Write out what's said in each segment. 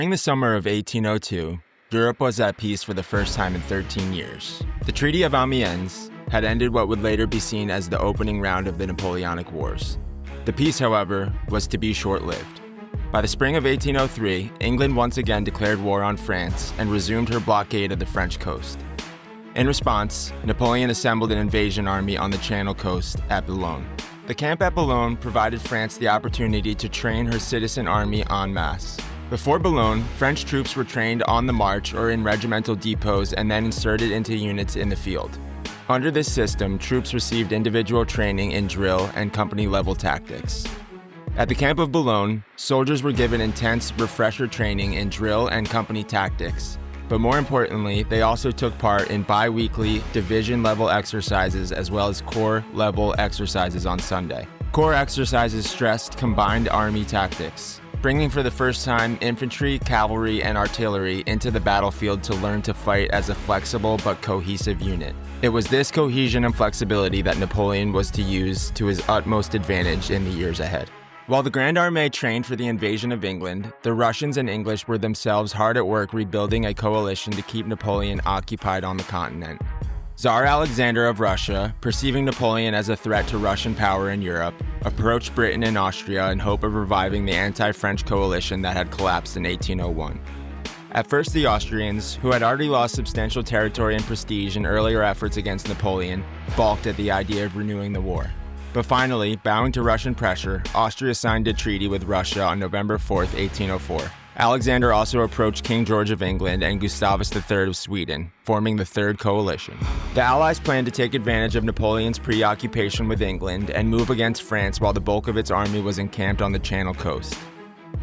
During the summer of 1802, Europe was at peace for the first time in 13 years. The Treaty of Amiens had ended what would later be seen as the opening round of the Napoleonic Wars. The peace, however, was to be short-lived. By the spring of 1803, England once again declared war on France and resumed her blockade of the French coast. In response, Napoleon assembled an invasion army on the Channel coast at Boulogne. The camp at Boulogne provided France the opportunity to train her citizen army en masse. Before Boulogne, French troops were trained on the march or in regimental depots and then inserted into units in the field. Under this system, troops received individual training in drill and company-level tactics. At the camp of Boulogne, soldiers were given intense refresher training in drill and company tactics, but more importantly, they also took part in bi-weekly division-level exercises as well as corps-level exercises on Sunday. Corps exercises stressed combined army tactics, bringing for the first time infantry, cavalry, and artillery into the battlefield to learn to fight as a flexible but cohesive unit. It was this cohesion and flexibility that Napoleon was to use to his utmost advantage in the years ahead. While the Grande Armée trained for the invasion of England, the Russians and English were themselves hard at work rebuilding a coalition to keep Napoleon occupied on the continent. Tsar Alexander of Russia, perceiving Napoleon as a threat to Russian power in Europe, approached Britain and Austria in hope of reviving the anti-French coalition that had collapsed in 1801. At first, the Austrians, who had already lost substantial territory and prestige in earlier efforts against Napoleon, balked at the idea of renewing the war. But finally, bowing to Russian pressure, Austria signed a treaty with Russia on November 4, 1804. Alexander also approached King George of England and Gustavus III of Sweden, forming the Third Coalition. The Allies planned to take advantage of Napoleon's preoccupation with England and move against France while the bulk of its army was encamped on the Channel coast.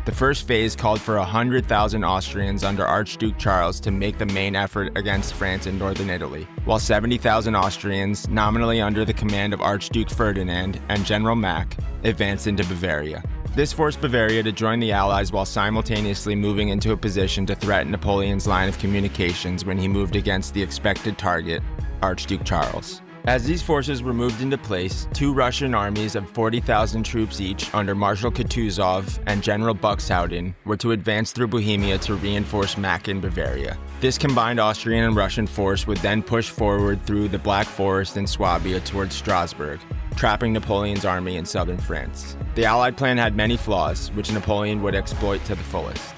The first phase called for 100,000 Austrians under Archduke Charles to make the main effort against France in northern Italy, while 70,000 Austrians, nominally under the command of Archduke Ferdinand and General Mack, advanced into Bavaria. This forced Bavaria to join the Allies while simultaneously moving into a position to threaten Napoleon's line of communications when he moved against the expected target, Archduke Charles. As these forces were moved into place, two Russian armies of 40,000 troops each under Marshal Kutuzov and General Buxhowden were to advance through Bohemia to reinforce Mack in Bavaria. This combined Austrian and Russian force would then push forward through the Black Forest and Swabia towards Strasbourg, trapping Napoleon's army in southern France. The Allied plan had many flaws, which Napoleon would exploit to the fullest.